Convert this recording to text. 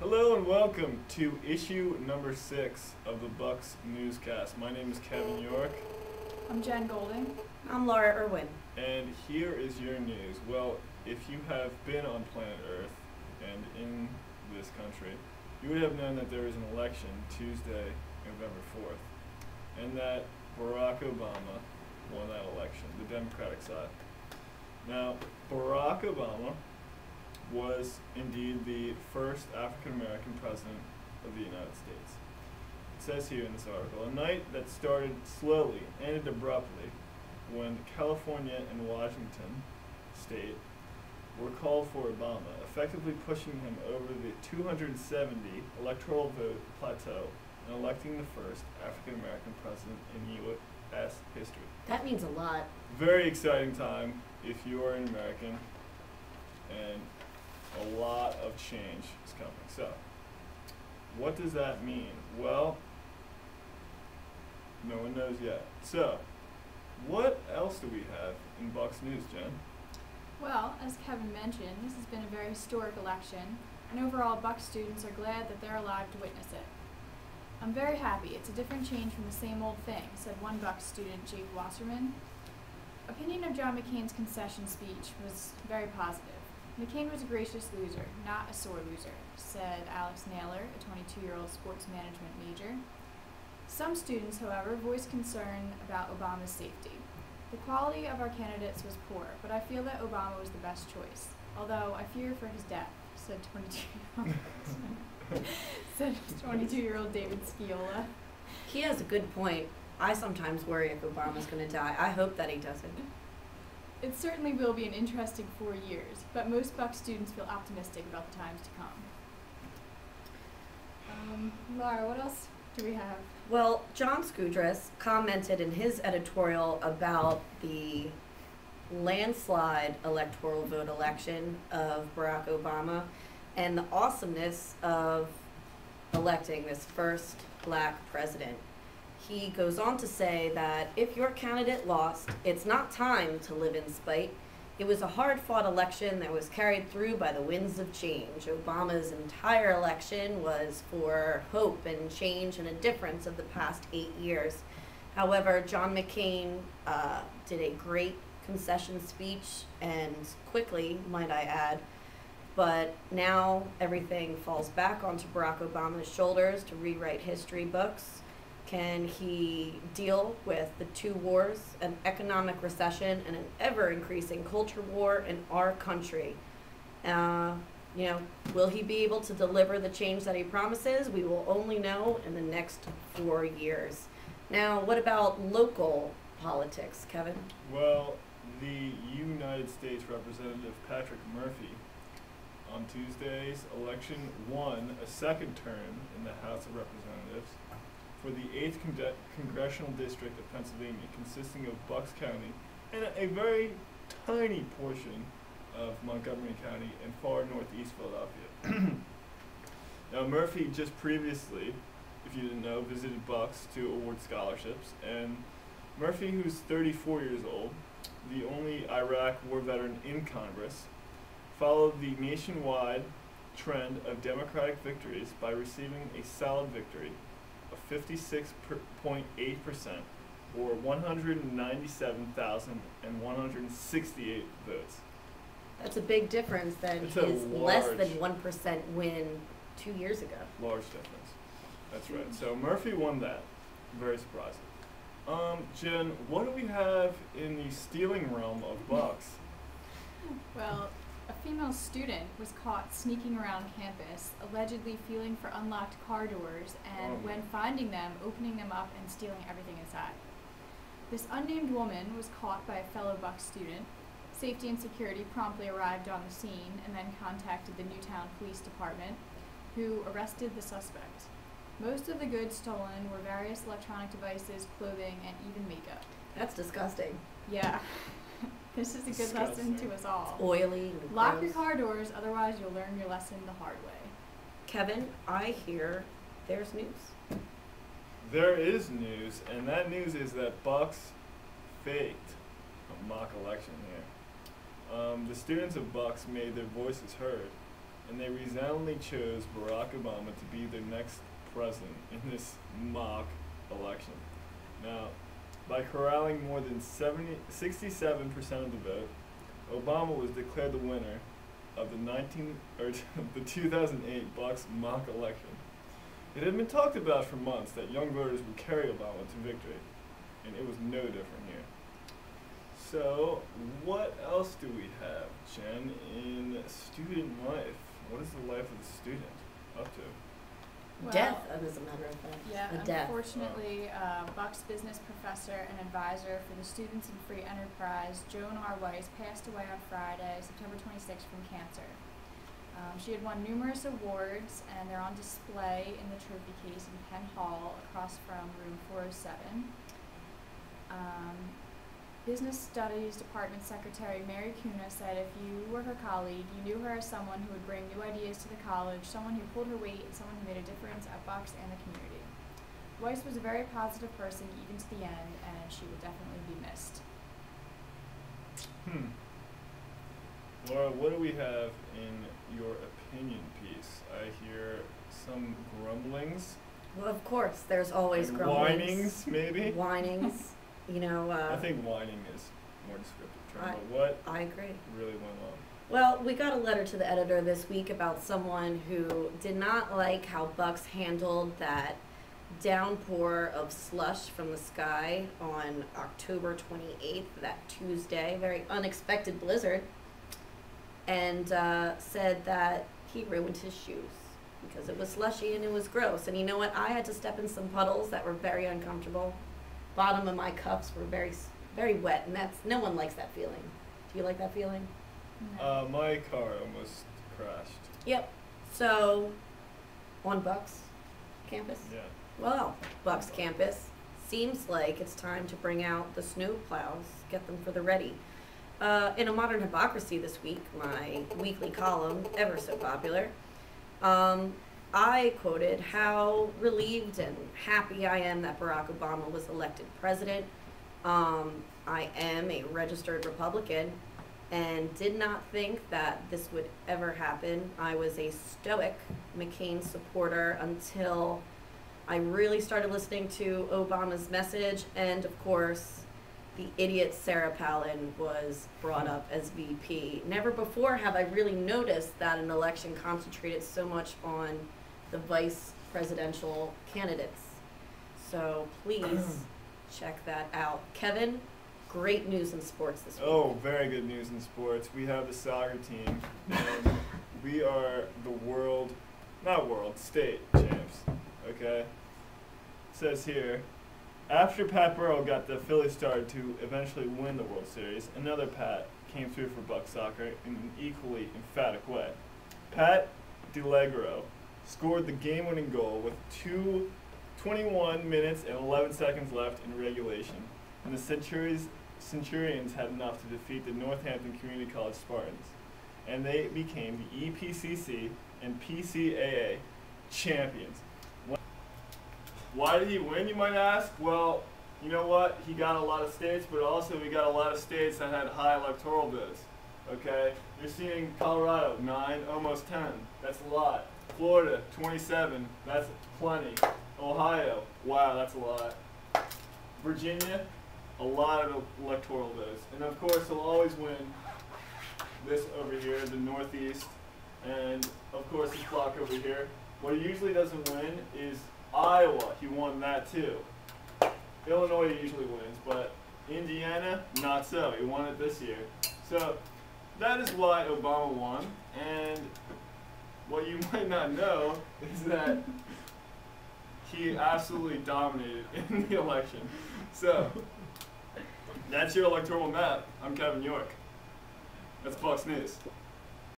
Hello and welcome to issue number 6 of the Bucks Newscast. My name is Kevin York. I'm Jen Golding. I'm Laura Irwin. And here is your news. Well, if you have been on planet Earth and in this country, you would have known that there is an election Tuesday, November 4th, and that Barack Obama won that election, the Democratic side. Now, Barack Obama was indeed the first African-American president of the United States. It says here in this article, a night that started slowly, ended abruptly, when California and Washington state were called for Obama, effectively pushing him over the 270 electoral vote plateau and electing the first African-American president in U.S. history. That means a lot. Very exciting time if you are an American, and a lot of change is coming. So, what does that mean? Well, no one knows yet. So, what else do we have in Bucks News, Jen? Well, as Kevin mentioned, this has been a very historic election, and overall Bucks students are glad that they're alive to witness it. I'm very happy. It's a different change from the same old thing, said one Bucks student, Jake Wasserman. Opinion of John McCain's concession speech was very positive. McCain was a gracious loser, not a sore loser, said Alex Naylor, a 22-year-old sports management major. Some students, however, voiced concern about Obama's safety. The quality of our candidates was poor, but I feel that Obama was the best choice, although I fear for his death, said 22-year-old David Sciola. He has a good point. I sometimes worry if Obama's going to die. I hope that he doesn't. It certainly will be an interesting 4 years, but most Bucks students feel optimistic about the times to come. Laura, what else do we have? Well, John Skudras commented in his editorial about the landslide electoral vote election of Barack Obama and the awesomeness of electing this first black president. He goes on to say that if your candidate lost, it's not time to live in spite. It was a hard-fought election that was carried through by the winds of change. Obama's entire election was for hope and change and a difference of the past 8 years. However, John McCain did a great concession speech, and quickly, might I add, but now everything falls back onto Barack Obama's shoulders to rewrite history books. Can he deal with the 2 wars, an economic recession, and an ever-increasing culture war in our country? Will he be able to deliver the change that he promises? We will only know in the next 4 years. Now, what about local politics, Kevin? Well, the United States Representative Patrick Murphy on Tuesday's election won a second term in the House of Representatives for the 8th Congressional District of Pennsylvania, consisting of Bucks County and a very tiny portion of Montgomery County and far northeast Philadelphia. Now, Murphy just previously, if you didn't know, visited Bucks to award scholarships, and Murphy, who's 34 years old, the only Iraq war veteran in Congress, followed the nationwide trend of Democratic victories by receiving a solid victory of 56.8%, or 197,168 votes. That's a big difference than It's his a less large- than 1% win 2 years ago. Large difference. That's right. So Murphy won that. Very surprising. Jen, what do we have in the stealing realm of Bucks? Well, a female student was caught sneaking around campus, allegedly feeling for unlocked car doors, and when finding them, opening them up and stealing everything inside. This unnamed woman was caught by a fellow Bucks student. Safety and security promptly arrived on the scene and then contacted the Newtown Police Department, who arrested the suspect. Most of the goods stolen were various electronic devices, clothing, and even makeup. That's disgusting. Yeah. This is a good lesson to us all. Oily and Lock gross. your car doors, otherwise you'll learn your lesson the hard way. Kevin, I hear there's news. There is news, and that news is that Bucks faked a mock election here. The students of Bucks made their voices heard and they resoundingly chose Barack Obama to be their next president in this mock election. Now, by corralling more than 67% of the vote, Obama was declared the winner of the 2008 Bucks mock election. It had been talked about for months that young voters would carry Obama to victory, and it was no different here. So, what else do we have, Jen, in student life? What is the life of the student up to? Well, Death, as a matter of fact. Yeah, A death. unfortunately, Buck's business professor and advisor for the Students in Free Enterprise, Joan R. Weiss, passed away on Friday, September 26th, from cancer. She had won numerous awards, and they're on display in the trophy case in Penn Hall across from room 407. Business Studies Department Secretary Mary Kuna said if you were her colleague, you knew her as someone who would bring new ideas to the college, someone who pulled her weight, and someone who made a difference at Bucks and the community. Weiss was a very positive person even to the end, and she will definitely be missed. Laura, what do we have in your opinion piece? I hear some grumblings. Well, of course, there's always and grumblings. whinings, maybe? Whinings. You know, I think whining is more descriptive term, but what I agree. really went on? Well, we got a letter to the editor this week about someone who did not like how Bucks handled that downpour of slush from the sky on October 28th, that Tuesday, very unexpected blizzard, and said that he ruined his shoes because it was slushy and it was gross. And you know what? I had to step in some puddles that were very uncomfortable. Bottom of my cuffs were very, very wet, and no one likes that feeling. Do you like that feeling? No. My car almost crashed. Yep. So, on Bucks campus? Yeah. Well, Bucks campus seems like it's time to bring out the snow plows, get them for the ready. In A Modern Hypocrisy this week, my weekly column, ever so popular, I quoted how relieved and happy I am that Barack Obama was elected president. I am a registered Republican and did not think that this would ever happen. I was a stoic McCain supporter until I really started listening to Obama's message, and of course, the idiot Sarah Palin was brought up as VP. Never before have I really noticed that an election concentrated so much on the vice presidential candidates. So please check that out. Kevin, great news in sports this week. Oh, very good news in sports. We have the soccer team, and we are the state champs, okay? It says here, after Pat Burrell got the Phillies started to eventually win the World Series, another Pat came through for Buck Soccer in an equally emphatic way. Pat DeLegro scored the game-winning goal with 21 minutes and 11 seconds left in regulation, and the Centurions had enough to defeat the Northampton Community College Spartans, and they became the EPCC and PCAA champions. Why did he win, you might ask? Well, you know what? He got a lot of states, but also we got a lot of states that had high electoral votes. Okay? You're seeing Colorado, 9, almost 10. That's a lot. Florida, 27. That's plenty. Ohio, wow, that's a lot. Virginia, a lot of electoral votes. And of course, he'll always win this over here, the Northeast, and of course this block over here. What he usually doesn't win is Iowa. He won that too. Illinois usually wins, but Indiana, not so. He won it this year. So that is why Obama won, and what you might not know is that he absolutely dominated in the election. So that's your electoral map. I'm Kevin York. That's Fox News.